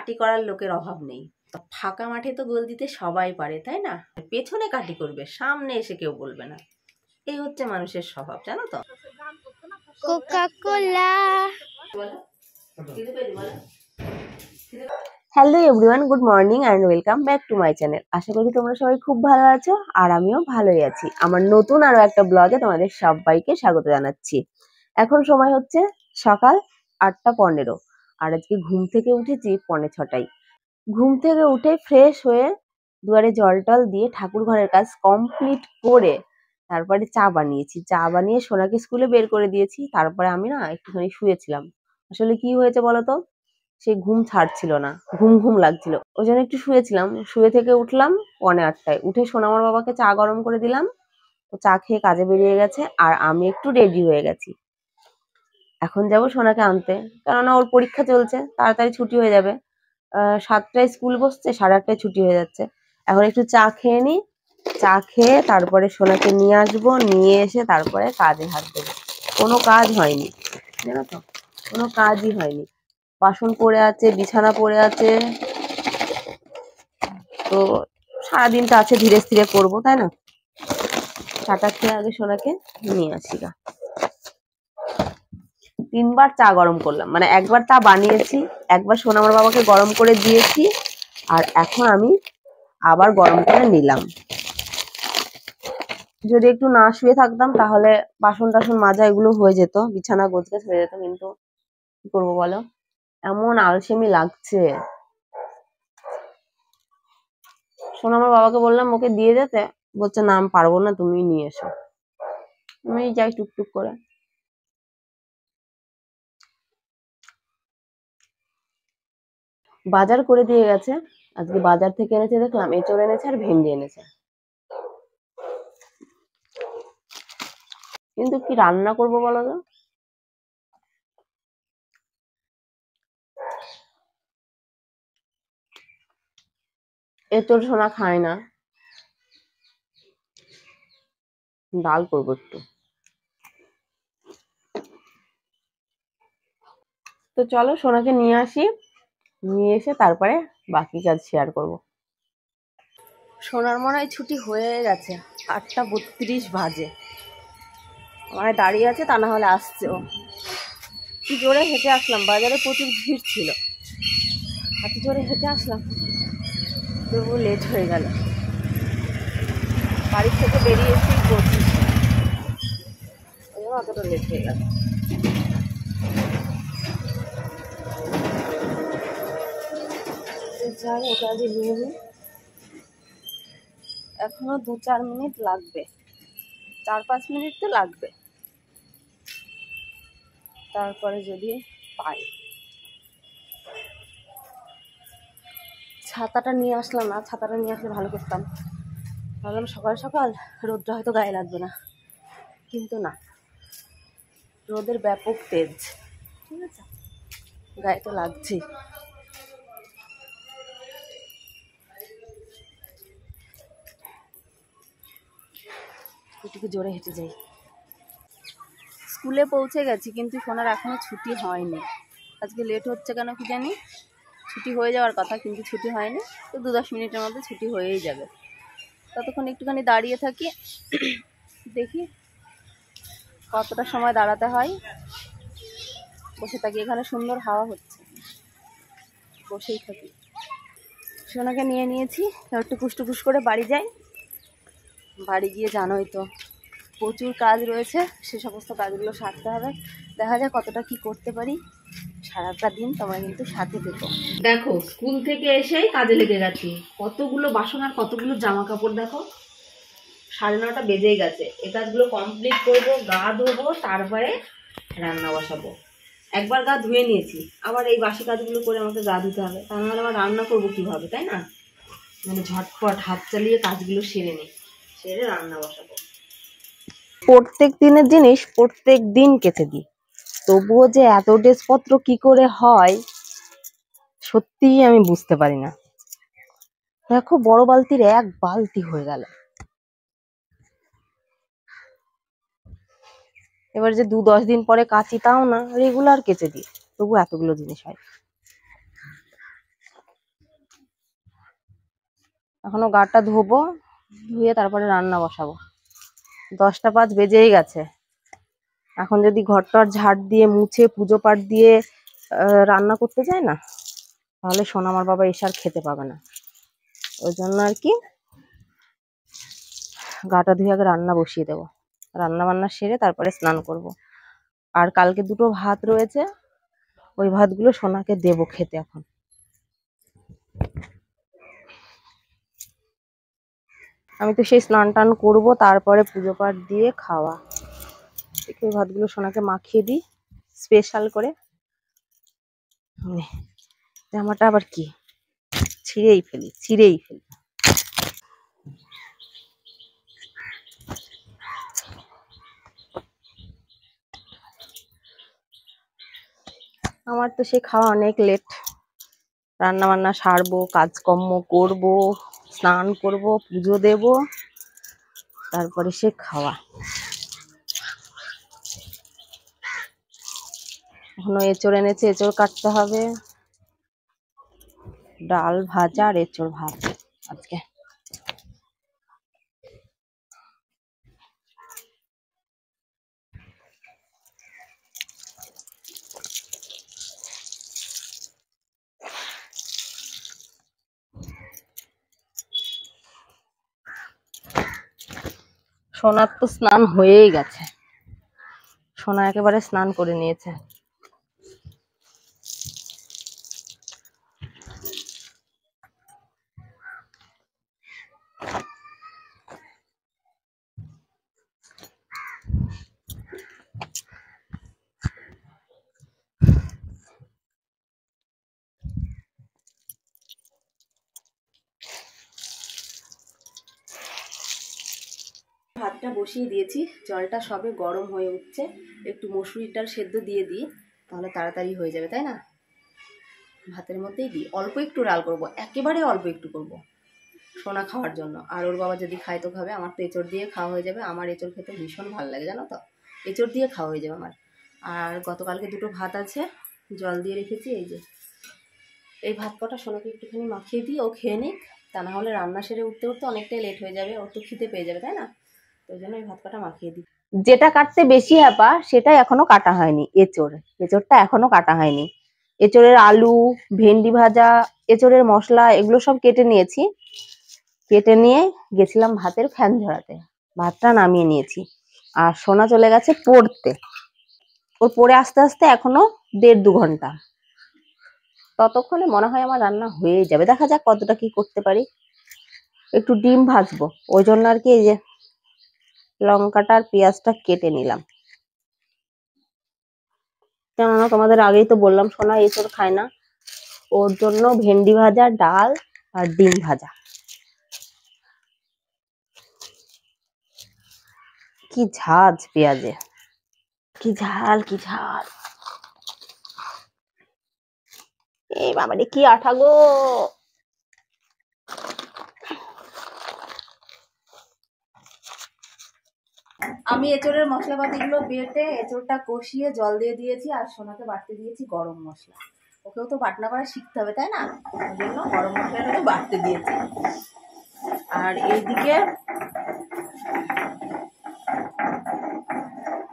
কাটি করার লোকের অভাব নেই। ফাঁকা মাঠে তো গোল দিতে সবাই পারে, তাই না? পেছনে কাটি করবে, সামনে এসে কেউ বলবে না। এই হচ্ছে মানুষের স্বভাব, জানো তো। Coca-Cola. Hello everyone, good morning and welcome back to my channel. আশা করি তোমরা সবাই খুব ভালো আছো আর আমিও ভালোই আছি। আমার নতুন আরো একটা ব্লগে তোমাদের সবাইকে স্বাগত জানাচ্ছি। এখন সময় হচ্ছে সকাল 8:15 আর আজকে ঘুম থেকে উঠেছি 5:45। ঘুম থেকে উঠে ফ্রেশ হয়ে দুয়ারে জল টল দিয়ে ঠাকুর ঘরের কাজ কমপ্লিট করে তারপরে চা বানিয়েছি। চা বানিয়ে সোনাকে স্কুলে বের করে দিয়েছি। তারপরে আমি না একটুখানি শুয়েছিলাম। আসলে কি হয়েছে বলতো, সেই ঘুম ছাড়ছিল না, ঘুম ঘুম লাগছিল, ওই জন্য একটু শুয়েছিলাম। শুয়ে থেকে উঠলাম 8:45, উঠে সোনামার বাবাকে চা গরম করে দিলাম। তো চা খেয়ে কাজে বেরিয়ে গেছে আর আমি একটু রেডি হয়ে গেছি। এখন যাব সোনাকে আনতে, কেননা ওর পরীক্ষা চলছে, তাড়াতাড়ি ছুটি হয়ে যাবে। 7টায় স্কুল বসছে, 8:30টায় ছুটি হয়ে যাচ্ছে। এখন একটু চা খেয়ে নিই, চা খেয়ে তারপরে সোনাকে নিয়ে আসবো, নিয়ে এসে তারপরে কাজে হাত দেবো। কোনো কাজ হয়নি জানো তো, কোনো কাজই হয়নি। বাসন পড়ে আছে, বিছানা পড়ে আছে, তো সারাদিনটা আছে, ধীরে ধীরে করবো, তাই না? চাটা খেয়ে আগে সোনাকে নিয়ে আসি গা। 3বার চা গরম করলাম, মানে একবার চা বানিয়েছি, একবার সোনামার বাবাকে গরম করে দিয়েছি, আর এখন আমি আবার গরম করে নিলাম। যদি একটু না শুয়ে থাকতাম তাহলে বাসন টাসন মাজা এগুলো হয়ে যেত, বিছানা গোছগাছ হয়ে যেত, কিন্তু কি করবো বলো, এমন আলসেমি লাগছে। সোনামার বাবাকে বললাম ওকে দিয়ে যেতে, বলছে না আমি পারবো না, তুমি নিয়ে এসো। আমি যাই টুকটুক করে। বাজার করে দিয়ে গেছে, আজকে বাজার থেকে এনেছে, দেখলাম এঁচড় এনেছে আর ভেন্ডি এনেছে। কিন্তু কি রান্না করবো বলো তো, এঁচড় সোনা খায় না, ডাল করবো একটু। তো চলো সোনাকে নিয়ে আসি, নিয়ে এসে তারপরে বাকি কাজ শেয়ার করব। সোনার মনে হয় ছুটি হয়ে গেছে, 8:32 বাজে। মানে দাঁড়িয়ে আছে, তা না হলে আসছে ও। কি জোরে হেঁটে আসলাম, বাজারে প্রচুর ভিড় ছিল, এত জোরে হেঁটে আসলাম, তবু লেট হয়ে গেল। বাড়ি থেকে বেরিয়েছি 25, ওই জন্য অতটা লেট হয়ে গেল। যাই ওটা আগে নিয়ে নিই, এখনো 2-4 মিনিট লাগবে, 4-5 মিনিট তো লাগবে, তারপরে যদি পাই। ছাতাটা নিয়ে আসলাম না, ছাতাটা নিয়ে আসলে ভালো করতাম। ভাবলাম সকাল সকাল রোদটা হয়তো গায়ে লাগবে না, কিন্তু না, রোদের ব্যাপক তেজ, ঠিক আছে, গায়ে তো লাগছেই। একটু জোরে হেঁটে যাই। স্কুলে পৌঁছে গেছি, কিন্তু সোনার এখনো ছুটি হয়নি। আজকে লেট হচ্ছে কেন কি জানি, ছুটি হয়ে যাওয়ার কথা কিন্তু ছুটি হয়নি। তো 2-10 মিনিটের মধ্যে ছুটি হয়েই যাবে। ততক্ষণ একটুখানি দাঁড়িয়ে থাকি, দেখি কতটা সময় দাঁড়াতে হয়। বসে থাকি, এখানে সুন্দর হাওয়া হচ্ছে, বসেই থাকি। সোনাকে নিয়ে নিয়েছি, একটু কুষ্টুকুস করে বাড়ি যাই। বাড়ি গিয়ে জানোই তো প্রচুর কাজ রয়েছে, সে সমস্ত কাজগুলো সারতে হবে। দেখা যায় কতটা কি করতে পারি। সারাটা দিন তোমরা কিন্তু সাথে থেকো। দেখো স্কুল থেকে এসেই কাজে লেগে গেছি, কতগুলো বাসন আর কতগুলো জামা কাপড়। দেখো 9:30 বেজেই গেছে, এই কাজগুলো কমপ্লিট করবো, গা ধোবো, তারপরে রান্না বসাবো। একবার গা ধুয়ে নিয়েছি, আবার এই বাসি কাজগুলো করে আমাকে গা ধুতে হবে, তা নাহলে আবার রান্না করবো কিভাবে, তাই না? মানে ঝটপট হাত চালিয়ে কাজগুলো সেরে নিই, সেরে রান্না বসাবো। প্রত্যেক দিনের জিনিস প্রত্যেক দিন কেচে দিই, তবুও যে এত ড্রেসপত্র কি করে হয় সত্যিই আমি বুঝতে পারি না। দেখো বড় বালতির 1 বালতি হয়ে গেল। এবার যে 2-10 দিন পরে কাচি তাও না, রেগুলার কেচে দিই, তবু এতগুলো জিনিস হয়। এখনো গাটা ধোবো, ধুয়ে তারপরে রান্না বসাবো। 10টা 5 বেজেই গেছে। এখন যদি ঘরটার ঝাড় দিয়ে মুছে পুজো পাঠ দিয়ে রান্না করতে যাই না, তাহলে সোনামার বাবা এসে আর খেতে পাবে না। ওই জন্য আর কি গাটা ধুয়ে আগে রান্না বসিয়ে দেবো, রান্না বান্না সেরে তারপরে স্নান করব। আর কালকে 2টো ভাত রয়েছে, ওই ভাতগুলো সোনাকে দেবো খেতে। এখন আমি তো সেই স্নান টান করবো, তারপরে পুজো পাঠ দিয়ে খাওয়া। ওই ভাতগুলো সোনাকে মাখিয়ে দিই স্পেশাল করে। জামাটা আবার কি ছিঁড়েই ফেলি। আমার তো সে খাওয়া অনেক লেট। রান্না বান্না সারবো, কাজকর্ম করব, স্নান করব, পুজো দেব, তারপরে সে খাওয়া। এখনো এঁচড় এনেছে, এঁচড় কাটতে হবে। ডাল ভাজা আর এঁচড় ভাত আজকে। সোনার তো স্নান হয়েই গেছে, সোনা একেবারে স্নান করে নিয়েছে। ভাতটা বসিয়ে দিয়েছি, জলটা সবে গরম হয়ে উঠছে। একটু মসুরির ডাল সেদ্ধ দিয়ে দিই, তাহলে তাড়াতাড়ি হয়ে যাবে, তাই না? ভাতের মধ্যেই দিই, অল্প একটু ডাল করব, একেবারে অল্প একটু করব সোনা খাওয়ার জন্য। আর ওর বাবা যদি খায় তো খাবে, আমার তো এঁচড় দিয়ে খাওয়া হয়ে যাবে। আমার এঁচড় খেতে ভীষণ ভালো লাগে, জানো তো, এঁচড় দিয়ে খাওয়া হয়ে যাবে আমার। আর গতকালকে 2টো ভাত আছে, জল দিয়ে রেখেছি। এই যে এই ভাত কটা সোনাকে একটুখানি মাখিয়ে দিই, ও খেয়ে নিক। তা না হলে রান্না সেরে উঠতে উঠতে অনেকটাই লেট হয়ে যাবে, ওর তো খিদে পেয়ে যাবে, তাই না? তো ওই জন্য এই ভাত কটা মাখিয়ে দিই। যেটা কাটতে বেশি হ্যাপা সেটা এখনো কাটা হয়নি, এঁচড়টা এখনো কাটা হয়নি। এঁচড়ের আলু, ভেন্ডি ভাজা, এঁচড়ের মশলা এগুলো সব কেটে নিয়েছি। কেটে নিয়ে গেছিলাম ভাতের ফ্যান ঝরাতে, ভাতটা নামিয়ে নিয়েছি। আর সোনা চলে গেছে পড়তে, ওর পড়ে আস্তে আস্তে এখনো 1.5-2 ঘন্টা। ততক্ষণে মনে হয় আমার রান্না হয়ে যাবে, দেখা যাক কতটা কি করতে পারি। একটু ডিম ভাজবো, ওই জন্য আর কি এই যে লঙ্কাটা আর পেঁয়াজটা কেটে নিলাম। কেননা তোমাদের আগেই তো বললাম সোনা এসব খায় না, ওর জন্য ভেন্ডি ভাজা, ডাল আর ডিম ভাজা। কি ঝাঁজ পেঁয়াজে, কি ঝাল কি ঝাল। এই বাবারে কি আঠা গো। আমি এঁচড়ের মশলাপাতিগুলো বেটে এঁচড়টা কষিয়ে জল দিয়ে দিয়েছি, আর সোনাকে বাটতে দিয়েছি গরম মশলা। ওকেও তো বাটনা করা শিখতে হবে, তাই না? ওই জন্য গরম মশলাটাকে বাটতে দিয়েছি। আর এইদিকে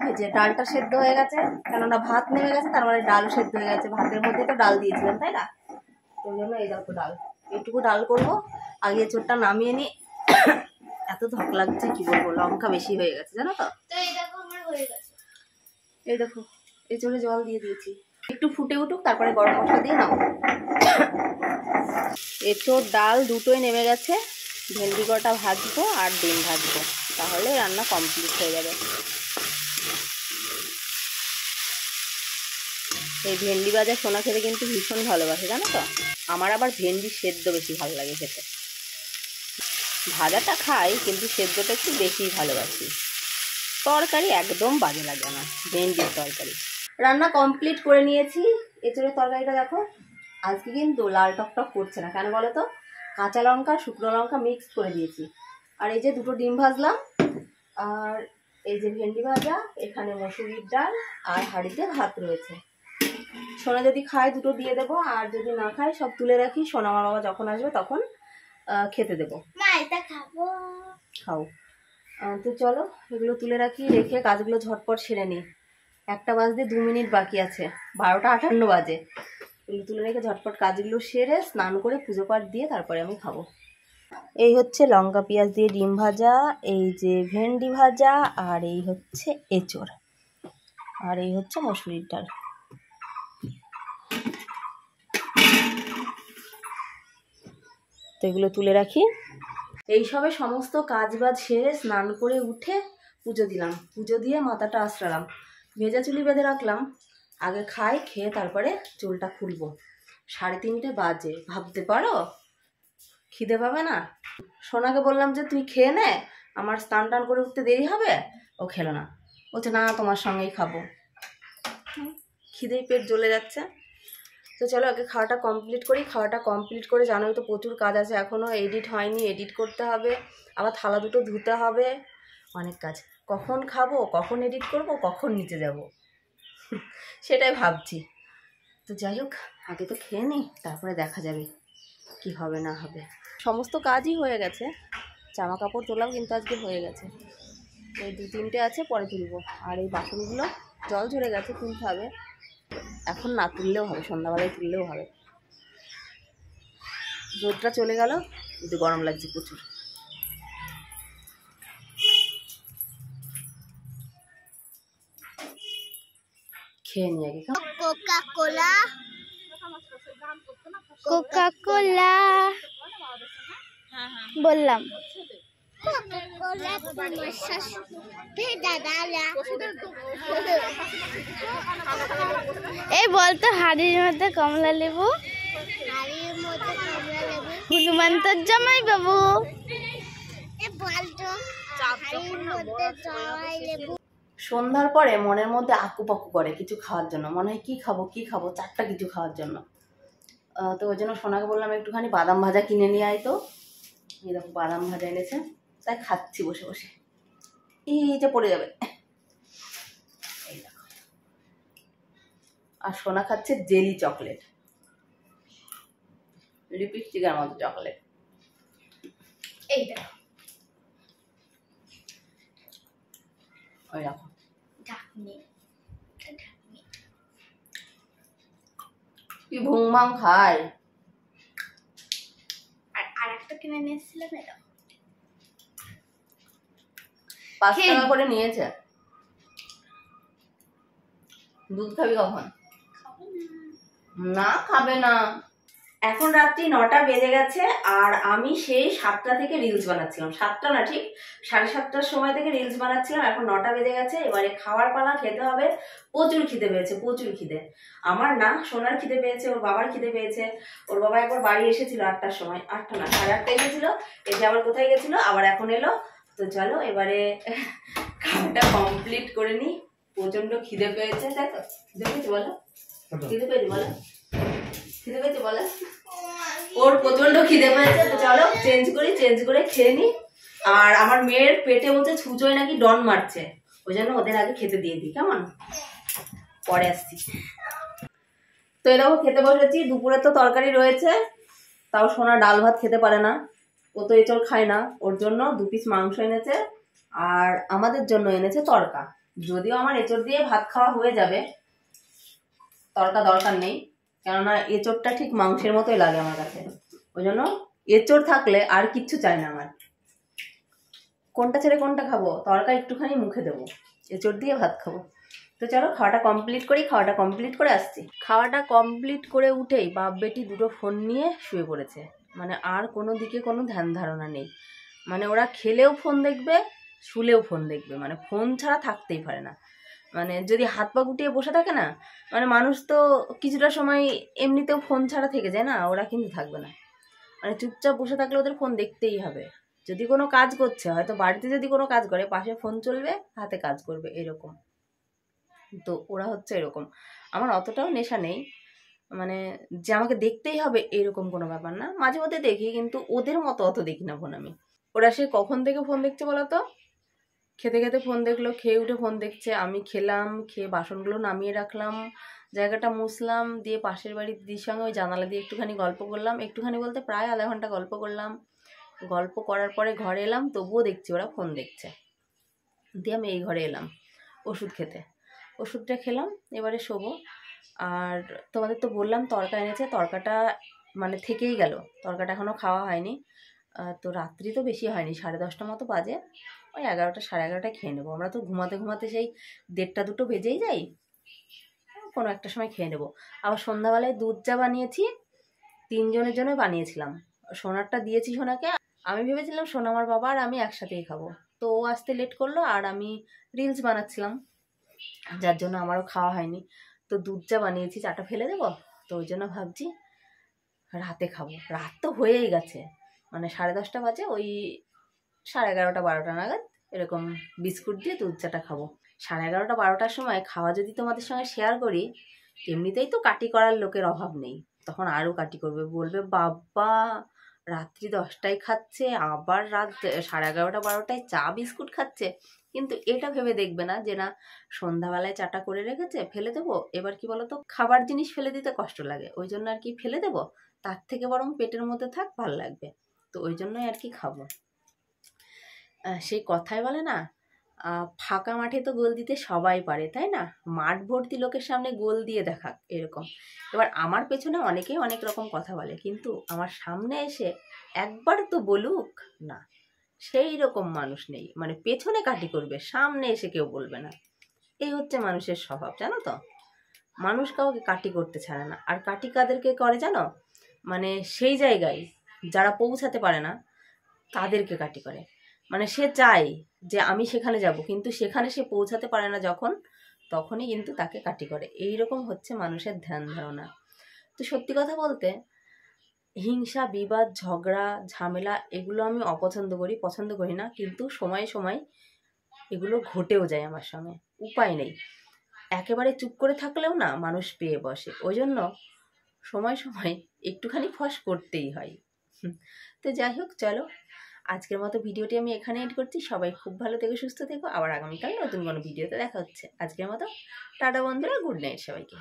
এই যে ডালটা সেদ্ধ হয়ে গেছে, কেননা ভাত নেমে গেছে, তার মানে ডাল সেদ্ধ হয়ে গেছে। ভাতের মধ্যে তো ডাল দিয়েছিলাম, তাই না? ওই জন্য এই দেখো ডাল, এইটুকু ডাল করবো। আগে এঁচড়টা নামিয়ে নি। এত ধক লাগছে কি বলবো, লঙ্কা বেশি হয়ে গেছে, জানো তো। এই দেখো এঁচড়ে জল দিয়ে দিয়েছি, একটু ফুটে উঠুক, তারপরে গরম মশলা দিয়ে নাও। এঁচড় ডাল দুটোই নেমে গেছে। ভেন্ডি কটা ভাজবো আর ডিম ভাজবো, তাহলে রান্না কমপ্লিট হয়ে যাবে। এই ভেন্ডি ভাজা সোনা খেতে কিন্তু ভীষণ ভালোবাসে, জানো তো। আমার আবার ভেন্ডি সেদ্ধ বেশি ভালো লাগে খেতে। ভাজাটা খাই, কিন্তু সেদ্ধটা একটু বেশিই ভালোবাসি। তরকারি একদম বাজে লাগে আমার, ভেন্ডির তরকারি। রান্না কমপ্লিট করে নিয়েছি। এঁচড়ের তরকারিটা দেখো আজকে কিন্তু লাল টকটক করছে না, কেন বলো তো? কাঁচা লঙ্কা শুকনো লঙ্কা মিক্স করে দিয়েছি। আর এই যে 2টো ডিম ভাজলাম, আর এই যে ভেন্ডি ভাজা, এখানে মসুরির ডাল, আর হাঁড়িতে ভাত রয়েছে। সোনা যদি খায় 2টো দিয়ে দেবো, আর যদি না খায় সব তুলে রাখি। সোনা আমার বাবা যখন আসবে তখন খেতে দেবো। মা এটা খাবো। খাও। তো চলো এগুলো তুলে রাখি, রেখে কাজগুলো ঝটপট সেরে নিই। 1টা বাজতে 2 মিনিট বাকি আছে, 12টা 58 বাজে। এগুলো তুলে রেখে ঝটপট কাজগুলো সেরে স্নান করে পুজো পাঠ দিয়ে তারপরে আমি খাবো। এই হচ্ছে লঙ্কা পেঁয়াজ দিয়ে ডিম ভাজা, এই যে ভেন্ডি ভাজা, আর এই হচ্ছে এঁচড়, আর এই হচ্ছে মসুরির ডাল। তো এগুলো তুলে রাখি। এইসবে সমস্ত কাজ বাজ সেরে স্নান করে উঠে পুজো দিলাম, পুজো দিয়ে মাথাটা আঁচড়ালাম, ভেজা চুলি বেঁধে রাখলাম। আগে খাই, খেয়ে তারপরে চুলটা খুলবো। 3:30 বাজে, ভাবতে পারো খিদে পাবে না? সোনাকে বললাম যে তুই খেয়ে নে, আমার স্নান টান করে উঠতে দেরি হবে। ও খেলো না, বলছে না তোমার সঙ্গেই খাবো। খিদেই পেট জ্বলে যাচ্ছে। তো চলো আগে খাওয়াটা কমপ্লিট করি। খাওয়াটা কমপ্লিট করে জানোই তো প্রচুর কাজ আছে এখনও, এডিট হয়নি, এডিট করতে হবে, আবার থালা দুটো ধুতে হবে, অনেক কাজ। কখন খাবো, কখন এডিট করব, কখন নিচে যাব, সেটাই ভাবছি। তো যাই হোক, আগে তো খেয়ে নিই, তারপরে দেখা যাবে কি হবে না হবে। সমস্ত কাজই হয়ে গেছে, জামা কাপড় তোলাও কিন্তু আজকে হয়ে গেছে। এই 2-3টে আছে, পরে তুলবো। আর এই বাসনগুলো জল ঝরে গেছে, তুলতে হবে। এখন না তুললেও হবে, সন্ধ্যাবেলায় তুললেও হবে। রোদটা চলে গেল, কিন্তু গরম লাগছে প্রচুর। খেয়ে নিয়ে আগে। কোকা কোলা, কোকা কোলা বললাম। এই বলতো হাড়ির মধ্যে কমলা লেবু, হনুমন্তর জামাই বাবু। সন্ধ্যার পরে মনের মধ্যে আকুপাকু করে কিছু খাওয়ার জন্য, মনে হয় কি খাবো কি খাবো, 4টা কিছু খাওয়ার জন্য। তো ওই জন্য সোনাকে বললাম একটুখানি বাদাম ভাজা কিনে নিয়ে আয়। তো এই দেখো বাদাম ভাজা এনেছে, তাই খাচ্ছি বসে বসে। এই যে পড়ে যাবে, এই দেখো। আর সোনা খাচ্ছে জেলি চকলেট, লিপস্টিকের মতো চকলেট। এই দেখো, ওই দেখো কি ভুংমাং খায়। আর একটা কিনে নিয়েছিলাম, এটা 5 টাকা করে নিয়েছে। দুধ খাবি কখন? না খাবে না। এখন রাত্রি 9টা বেজে গেছে, আর আমি সেই 7টা থেকে রিলস বানাচ্ছিলাম। 7টা না, ঠিক 7:30টার সময় থেকে রিলস বানাচ্ছিলাম। এখন 9টা বেজে গেছে, এবারে খাওয়ার পালা, খেতে হবে। প্রচুর খিদে পেয়েছে, প্রচুর খিদে। আমার না, সোনার খিদে পেয়েছে, ওর বাবার খিদে পেয়েছে। ওর বাবা একবার বাড়ি এসেছিল 8টার সময়, 8টা না 8:30 এসেছিল, এসে আবার কোথায় গেছিল, আবার এখন এলো। তো চলো এবারে খাওয়াটা কমপ্লিট করে নিই। প্রচন্ড খিদে পেয়েছে, তাই তো? খিদে পেয়েছে বলো, খিদে পেয়েছে বলো, খিদে পেয়েছে বলো। ওর প্রচন্ড খিদে পেয়েছে। তো চলো চেঞ্জ করি, চেঞ্জ করে খেয়ে নি। আর আমার মেয়ের পেটে বলছে ছুঁচোয় নাকি ডন মারছে, ওই জন্য ওদের আগে খেতে দিয়ে দিই, কেমন? পরে আসছি। তো এরকম খেতে বসেছি। দুপুরে তো তরকারি রয়েছে, তাও সোনা ডাল ভাত খেতে পারে না, ও তো এঁচড় খায় না। ওর জন্য 2 পিস মাংস এনেছে, আর আমাদের জন্য এনেছে তরকা। যদিও আমার এঁচড় দিয়ে ভাত খাওয়া হয়ে যাবে, তরকা দরকার নেই, কেননা এঁচড়টা ঠিক মাংসের মতোই লাগে আমার কাছে। ওই জন্য এঁচড় থাকলে আর কিচ্ছু চাই না আমার। কোনটা ছেড়ে কোনটা খাবো, তরকা একটুখানি মুখে দেবো, এঁচড় দিয়ে ভাত খাবো। তো চলো খাওয়াটা কমপ্লিট করি, খাওয়াটা কমপ্লিট করে আসছি। খাওয়াটা কমপ্লিট করে উঠেই বাপ বেটি দুটো ফোন নিয়ে শুয়ে পড়েছে। মানে আর কোনো দিকে কোনো ধ্যান ধারণা নেই। মানে ওরা খেলেও ফোন দেখবে, শুলেও ফোন দেখবে, মানে ফোন ছাড়া থাকতেই পারে না। মানে যদি হাত পা গুটিয়ে বসে থাকে না, মানে মানুষ তো কিছুটা সময় এমনিতেও ফোন ছাড়া থেকে যায় না, ওরা কিন্তু থাকবে না। মানে চুপচাপ বসে থাকলে ওদের ফোন দেখতেই হবে। যদি কোনো কাজ করছে, হয়তো বাড়িতে যদি কোনো কাজ করে, পাশে ফোন চলবে, হাতে কাজ করবে, এরকম। তো ওরা হচ্ছে এরকম। আমার অতটাও নেশা নেই, মানে যে আমাকে দেখতেই হবে এরকম কোনো ব্যাপার না। মাঝে মধ্যে দেখি, কিন্তু ওদের মতো অত দেখি না ফোন আমি। ওরা সে কখন থেকে ফোন দেখছে বলো তো? খেতে খেতে ফোন দেখলো, খেয়ে উঠে ফোন দেখছে। আমি খেলাম, খেয়ে বাসনগুলো নামিয়ে রাখলাম, জায়গাটা মুছলাম, দিয়ে পাশের বাড়ির দিদির সঙ্গে ওই জানালা দিয়ে একটুখানি গল্প করলাম। একটুখানি বলতে প্রায় আধা ঘন্টা গল্প করলাম। গল্প করার পরে ঘরে এলাম, তবুও দেখছি ওরা ফোন দেখছে। দিয়ে আমি এই ঘরে এলাম ওষুধ খেতে, ওষুধটা খেলাম, এবারে শোবো। আর তোমাদের তো বললাম তরকা এনেছে, তরকাটা মানে থেকেই গেল, তরকাটা এখনও খাওয়া হয়নি। তো রাত্রি তো বেশি হয়নি, 10:30 মতো বাজে, ওই 11টা 11:30টায় খেয়ে নেবো। আমরা তো ঘুমাতে ঘুমাতে সেই 1:30 2টো বেজেই যাই, কোনো একটা সময় খেয়ে নেবো। আবার সন্ধ্যাবেলায় দুধ চা বানিয়েছি, 3 জনের জন্য বানিয়েছিলাম। সোনারটা দিয়েছি সোনাকে, আমি ভেবেছিলাম সোনা, আমার বাবা আর আমি একসাথেই খাবো। তো ও আসতে লেট করলো, আর আমি রিলস বানাচ্ছিলাম, যার জন্য আমারও খাওয়া হয়নি। তো দুধ চা বানিয়েছি, চাটা ফেলে দেবো, তো ওই জন্য ভাবছি রাতে খাবো। রাত তো হয়েই গেছে, মানে 10:30 বাজে, ওই 11:30 12টা নাগাদ এরকম বিস্কুট দিয়ে দুধ চাটা খাবো। 11:30 12টার সময় খাওয়া যদি তোমাদের সঙ্গে শেয়ার করি, এমনিতেই তো কাটি করার লোকের অভাব নেই, তখন আরও কাটি করবে, বলবে বাবা রাত্রি 10টায় খাচ্ছে, আবার রাত 11:30 12টায় চা বিস্কুট খাচ্ছে। কিন্তু এটা ভেবে দেখবে না যে না সন্ধ্যাবেলায় চাটা করে রেখেছে, ফেলে দেবো। এবার কি বলতো, খাবার জিনিস ফেলে দিতে কষ্ট লাগে, ওই জন্য আর কি ফেলে দেবো, তার থেকে বরং পেটের মধ্যে থাক, ভাল লাগবে। তো ওই জন্যই আর কি খাবো। সেই কথাই বলে না, ফাঁকা মাঠে তো গোল দিতে সবাই পারে, তাই না? মাঠ ভর্তি লোকের সামনে গোল দিয়ে দেখাক, এরকম। এবার আমার পেছনে অনেকেই অনেক রকম কথা বলে, কিন্তু আমার সামনে এসে একবার তো বলুক না, সেই রকম মানুষ নেই। মানে পেছনে কাটি করবে, সামনে এসে কেউ বলবে না। এই হচ্ছে মানুষের স্বভাব, জানো তো? মানুষ কাউকে কাটি করতে ছাড়ে না। আর কাটি কাদেরকে করে জানো? মানে সেই জায়গায় যারা পৌঁছাতে পারে না তাদেরকে কাটি করে। মানে সে চায় যে আমি সেখানে যাব, কিন্তু সেখানে সে পৌঁছাতে পারে না যখন, তখনই কিন্তু তাকে কাটি করে। এই রকম হচ্ছে মানুষের ধ্যান ধারণা। তো সত্যি কথা বলতে, হিংসা বিবাদ ঝগড়া ঝামেলা এগুলো আমি অপছন্দ করি, পছন্দ করি না। কিন্তু সময় সময় এগুলো ঘটেও যায় আমার সঙ্গে, উপায় নেই। একেবারে চুপ করে থাকলেও না মানুষ পেয়ে বসে, ওই জন্য সময় সময় একটুখানি ফস করতেই হয়। তো যাই হোক, চলো আজকের মতো ভিডিওটি আমি এখানে এড করছি। সবাই খুব ভালো থেকো, সুস্থ থেকো। আবার আগামীকাল নতুন কোনো ভিডিওতে দেখা হচ্ছে। আজকের মতো টাটা বন্ধুরা, গুড নাইট সবাইকে।